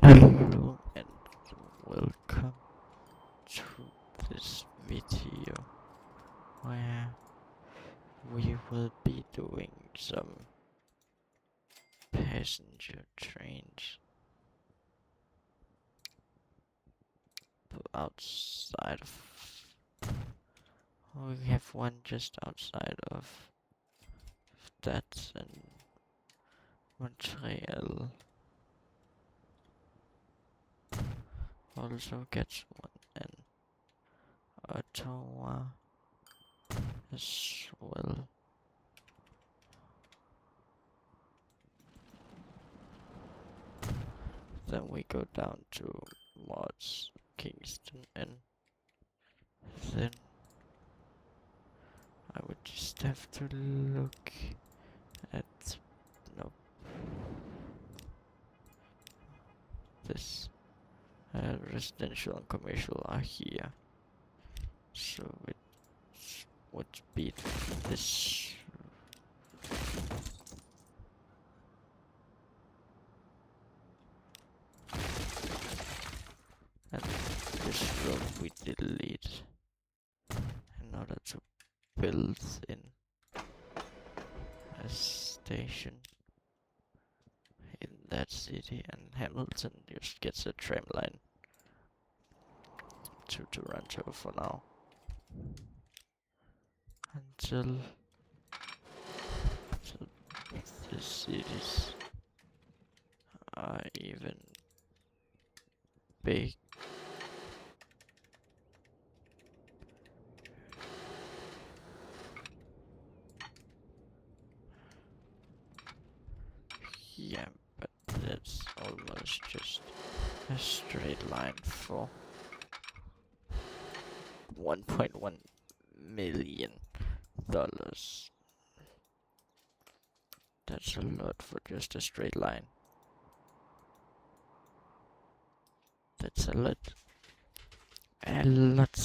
Hello and welcome to this video where we will be doing some passenger trains outside of... We have one just outside of that in Montreal. Also gets one in Ottawa as well. Then we go down towards Kingston, and then I would just have to look at this. Residential and commercial are here, so it would be this. And this road we delete in order to build in a station in that city, and Hamilton just gets a tram line to Toronto for now until the cities are even big. Yeah, but that's almost just a straight line for $1.1 million. That's a lot for just a straight line. That's a lot. A lot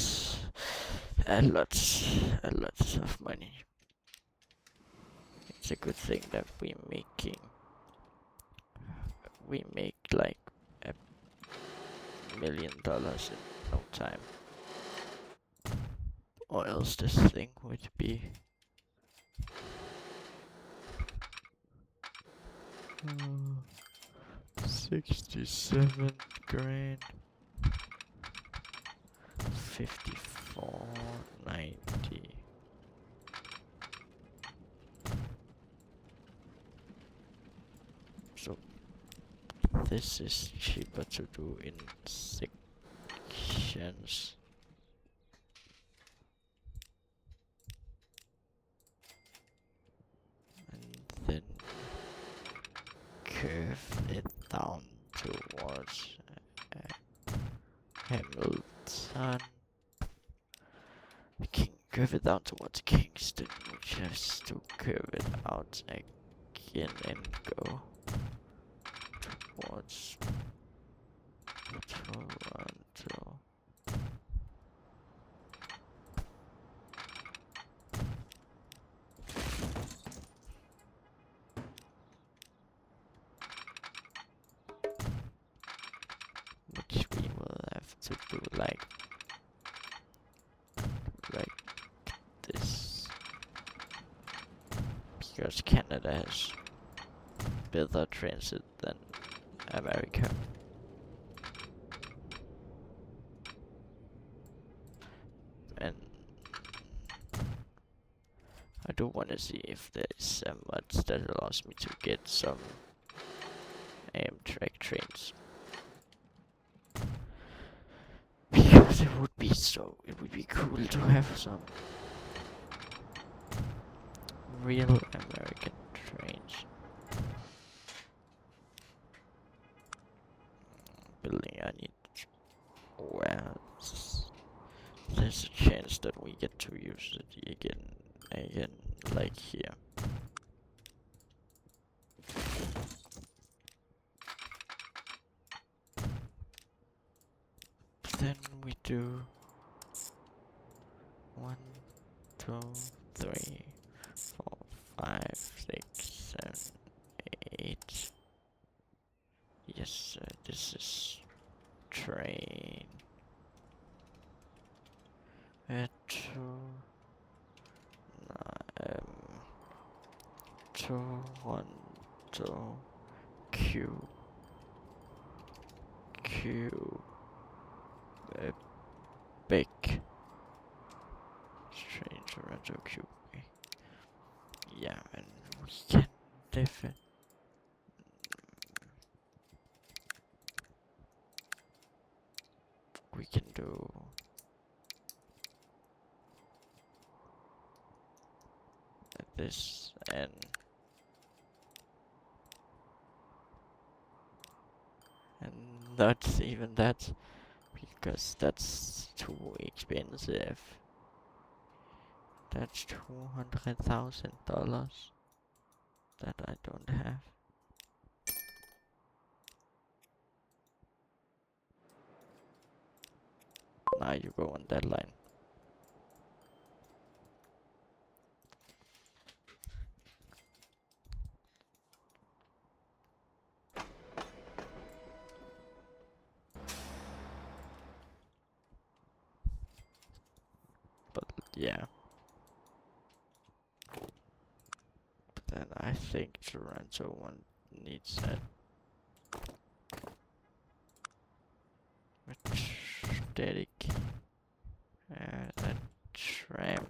of money. It's a good thing that we make like $1 million in no time, or else this thing would be 67 grand, 54.90. So this is cheaper to do in sections. And then curve it down towards Hamilton. We can curve it down towards Kingston, which has to curve it out again and go towards Toronto. Which we will have to do like this, because Canada has better transit than America. And I do want to see if there's a mod that allows me to get some Amtrak trains. Because it would be cool to have some real American trains. Building, I need. Well, there's a chance that we get to use it again, like here. Then we do 1, 2, 3, 4, 5, 6, 7, 8. yes, this is train. Toronto, Quebec. Train Toronto, Quebec. Yeah, and we can definitely. We can do this and not even that because that's too expensive. That's $200,000 that I don't have. Now you go on that line. But yeah. But then I think Toronto one needs a dedicated a tram.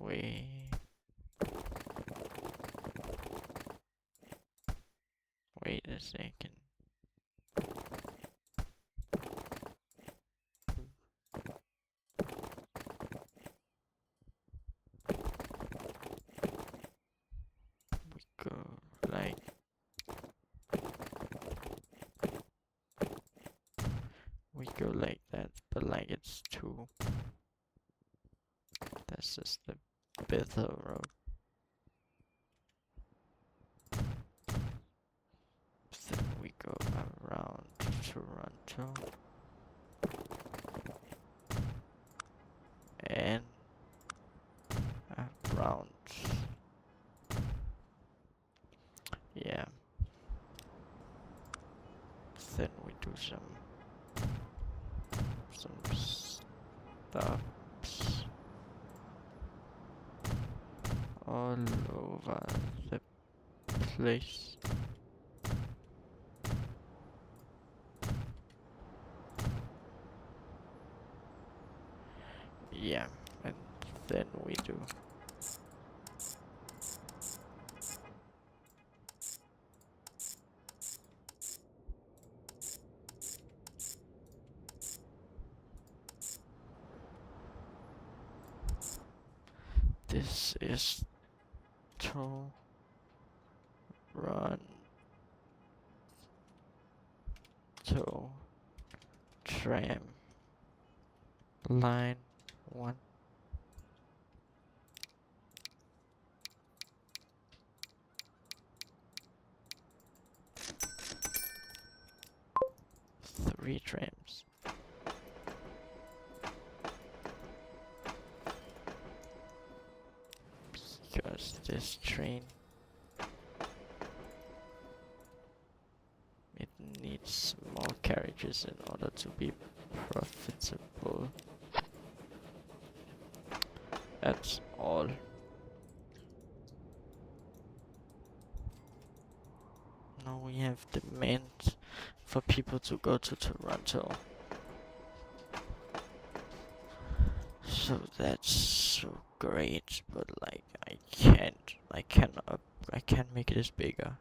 Wait, wait a second. We go like we go like that, but like it's too. That's just the Bethel Road. Then we go around Toronto and around. Yeah. Then we do some stops all over the place. Yeah, and then we do. This is to run to tram line 1. 3 trams. Because this train, it needs more carriages in order to be profitable. That's all. Now we have demand for people to go to Toronto. So that's so great, but like I can't make this bigger.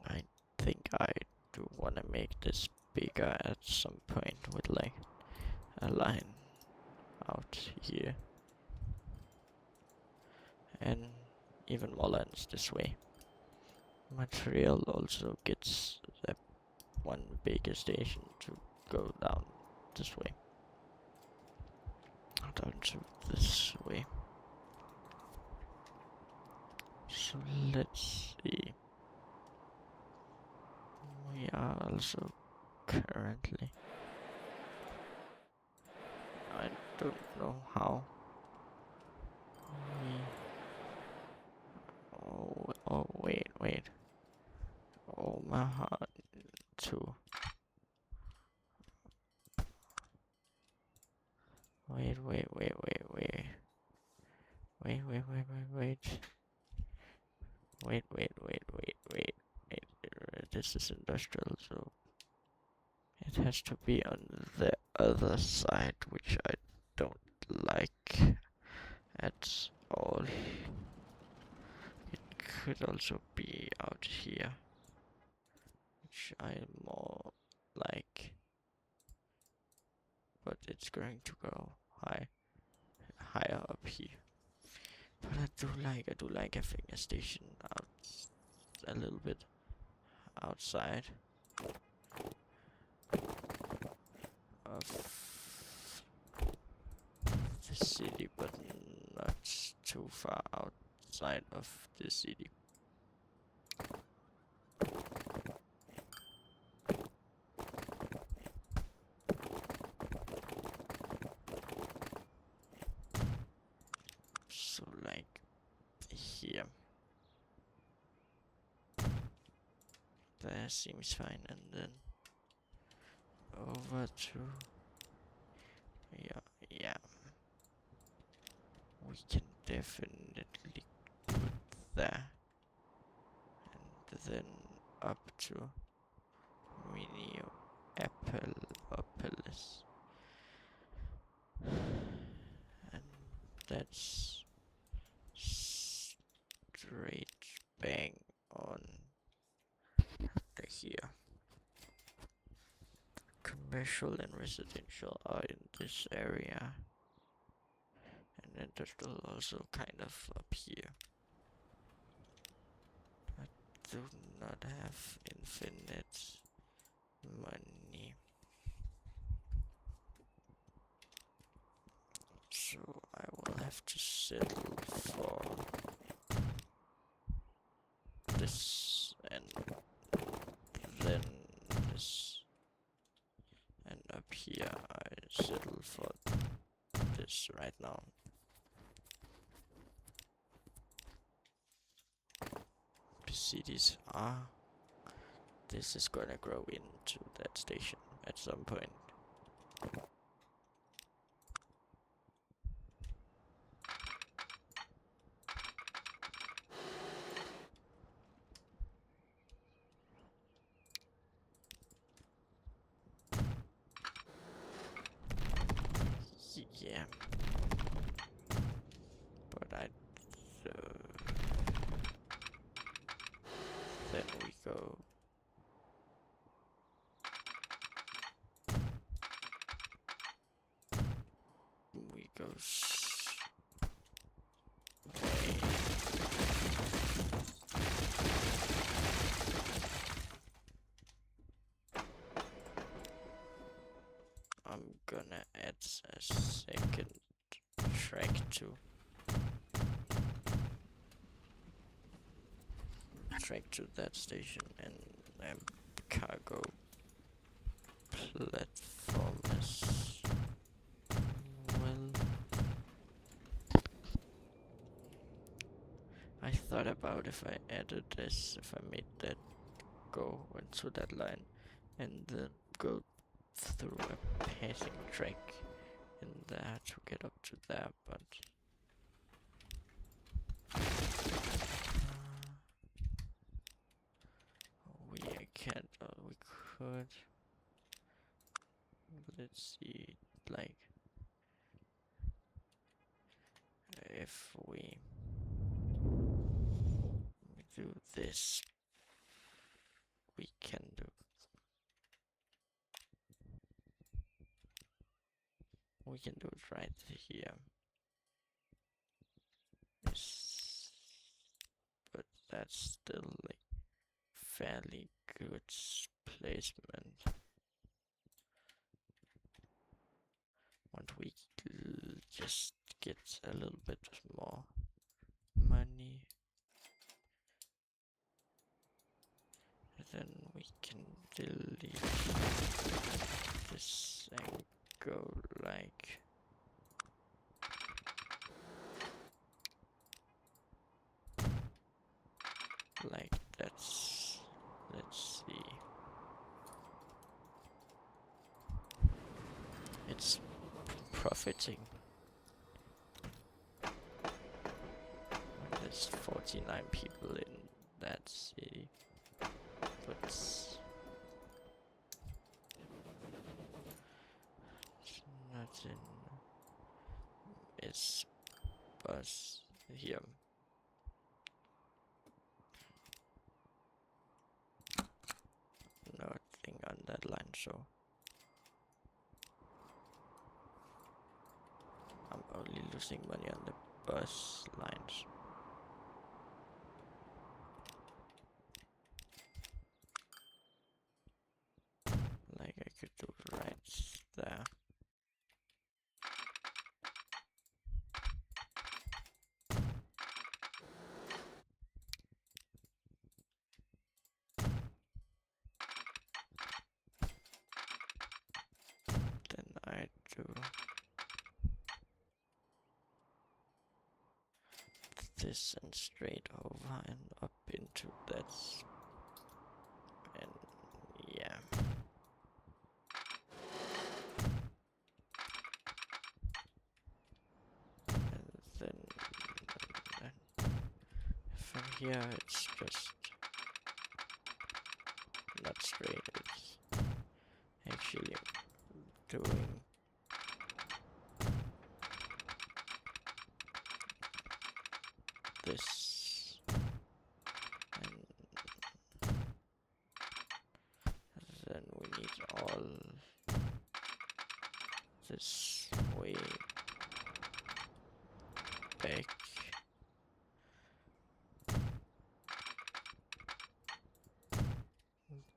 I think I do wanna make this bigger at some point with like a line out here. And even more lines this way. Montreal also gets that one bigger station to go down this way. Down to this way. So let's see. We are also currently. don't know how. Oh, wait. Oh, my heart too. Wait. This is industrial, so it has to be on the other side, which I don't like at all. It could also be out here, which I more like, but it's going to go higher up here. But I do like having a station out a little bit outside of the city, but not too far outside of the city. So like here. That seems fine, and then over to yeah. We can definitely do it there. And then up to Minneapolis. And that's straight bang on here. Commercial and residential are in this area. And industrial also kind of up here. I do not have infinite money. So I will have to settle for this and then this. And up here I settle for this right now. The cities are. This is gonna grow into that station at some point. Yeah. But then we go. We go. I'm gonna add a second track to that station and cargo platform as well. I thought about if I added this, if I made that go into that line and then go through a passing track in there to get up to there, but we can't. We could. Let's see, like if we do this, we can do. We can do it right here. Yes, but that's still like fairly good placement. Want we just get a little bit more money, then we can delete this and go like it's profiting. There's 49 people in that city, but nothing is bus here. Nothing on that line, so I'm only losing money on the bus lines. Like I could do right there. Then I do this and straight over and up into that. And yeah. And then from here it's just not straight, it's actually doing this, and then we need all this way back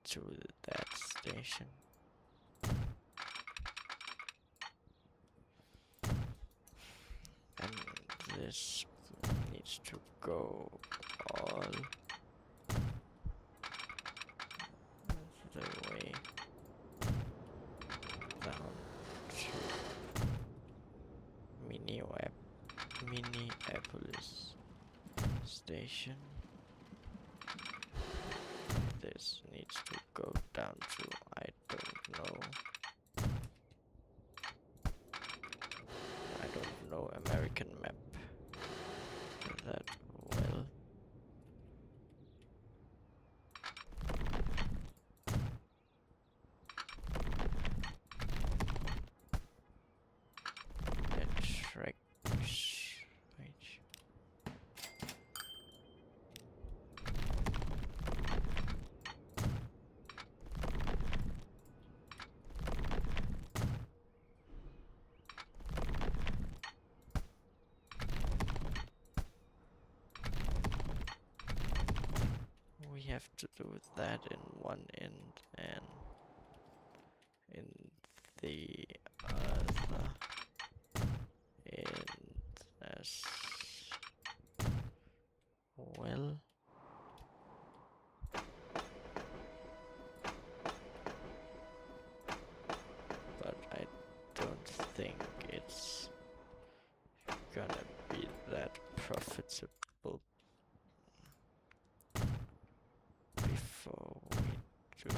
to that station. And this needs to go all the way down to Minneapolis station. This needs to go down to, I don't know American map that well. And Shrek, wait. We have to do that in one end and in the other end as well. But I don't think it's gonna be that profitable before we do.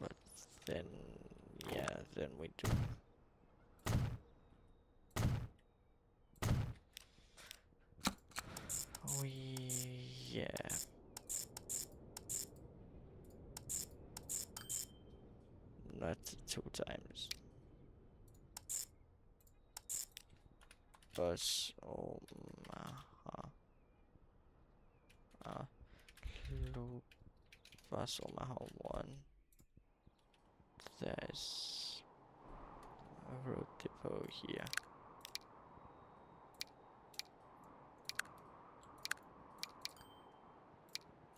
But then, yeah, then we do. Yeah. Not 2 times. Bus Omaha. Loop Bus Omaha 1. There's a road depot here.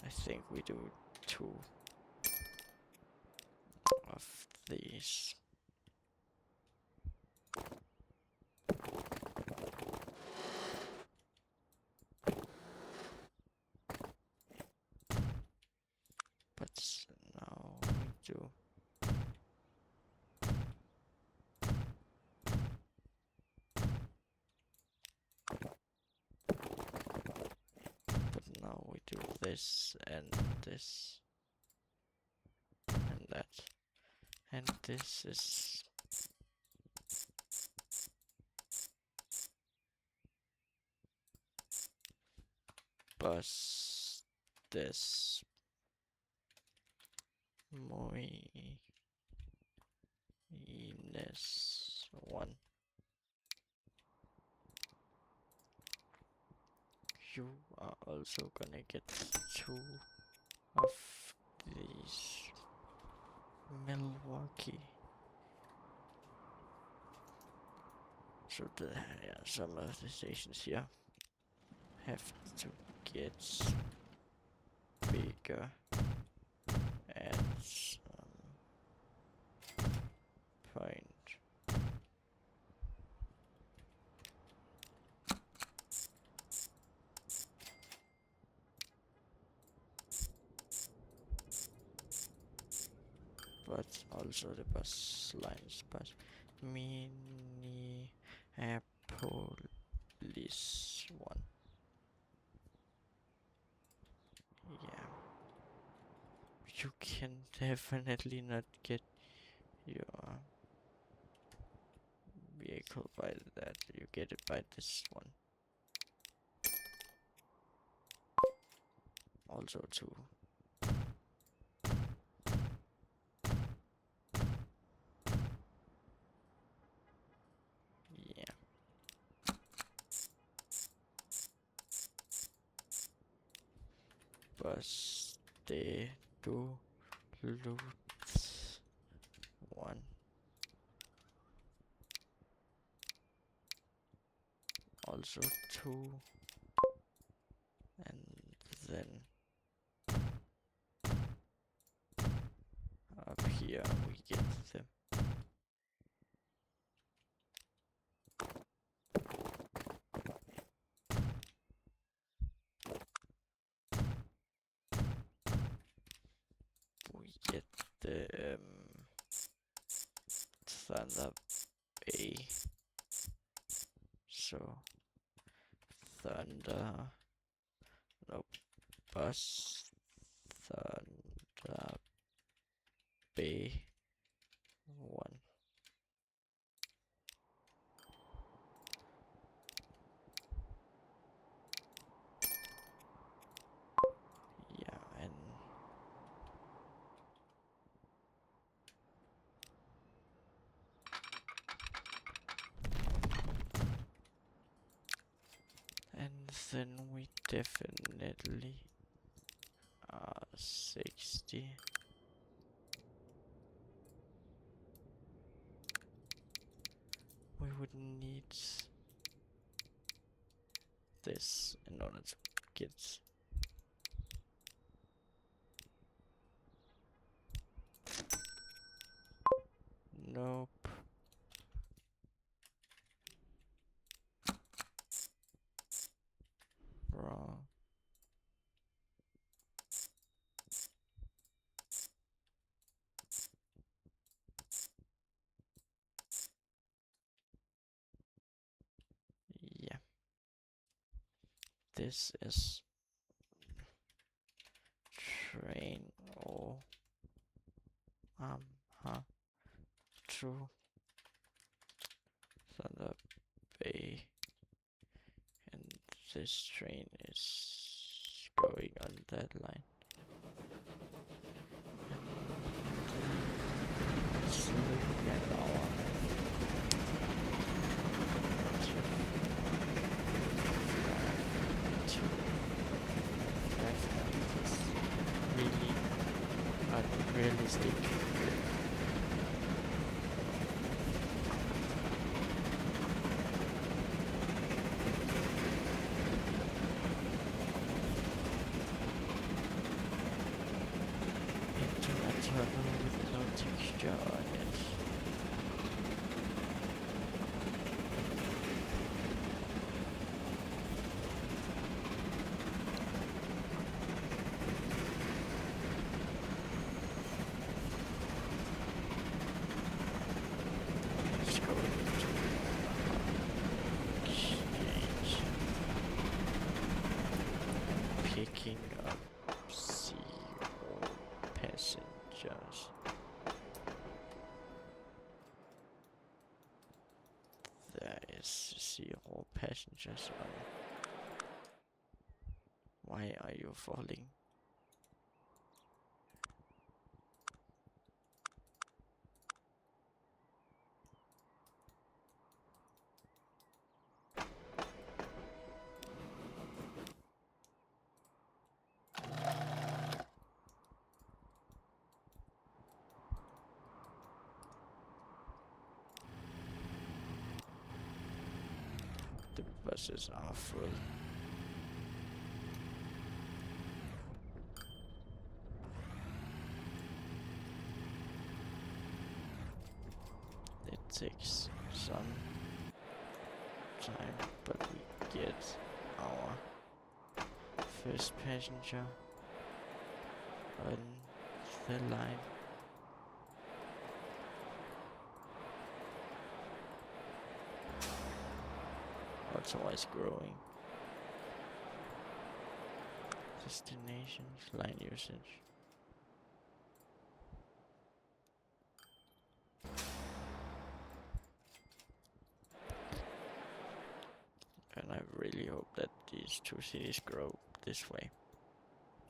I think we do 2 of these. But now we do do this and this and that, and this is bus this minus 1. You are also gonna get 2 of these Milwaukee. So some of the stations here have to get bigger at some point. But also the bus lines, but Minneapolis 1. Yeah. You can definitely not get your vehicle by that. You get it by this one. Also 2. Yeah. Bus they do loot 1. Also 2. And then up here we get them. We get the Thunder Bay. So Thunder, nope, bus Thunder Bay 1. Yeah, and then we definitely are 60. We would need this in order to get. Nope. Wrong. Yeah. This is train or true Thunder Bay, and this train is going on that line. Let's look at our really unrealistic. Into a tunnel with no texture on it. Zero passengers on. Why are you falling? The buses are full. It takes some time, but we get our first passenger on the line. Otherwise growing. Destinations, line usage. And I really hope that these two cities grow this way.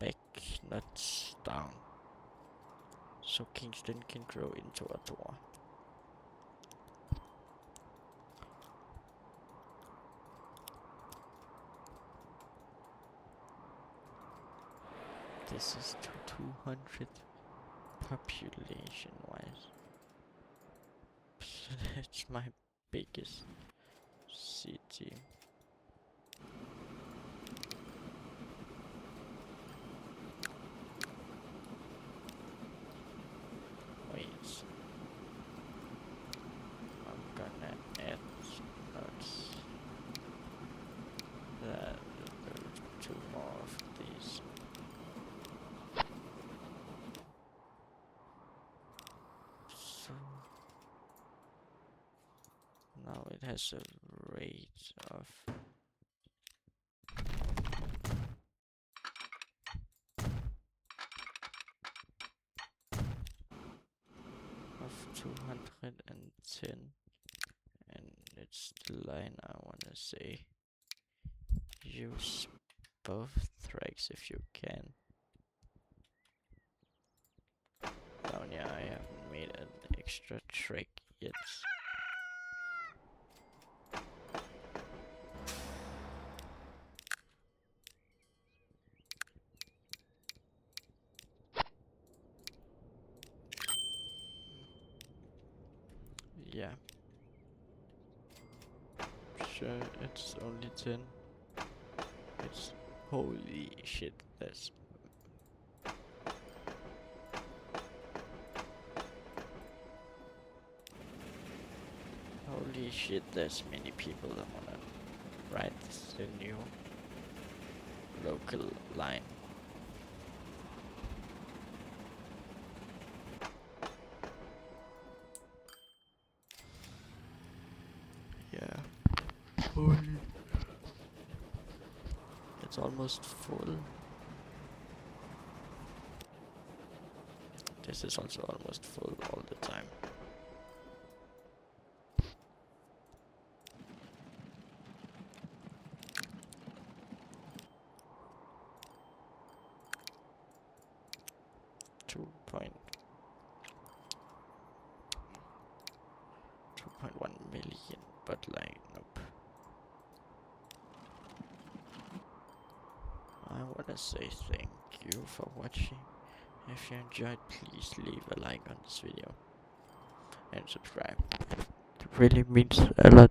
Back, not down. So Kingston can grow into Ottawa. This is to 200 population wise. So that's my biggest city. Wait. I'm gonna add notes. That two more of these. So now it has a rate of of 210, and it's the line I wanna say. Use both tracks if you can. Down here I haven't made an extra track yet. Yeah. Sure, it's only 10. It's holy shit, that's holy shit, there's many people that wanna ride the new local line. Yeah. Holy. It's almost full. This is also almost full all the time. Two point 2.1 million, but like nope. I wanna say thank you for watching. If you enjoyed, please leave a like on this video and subscribe. It really means a lot.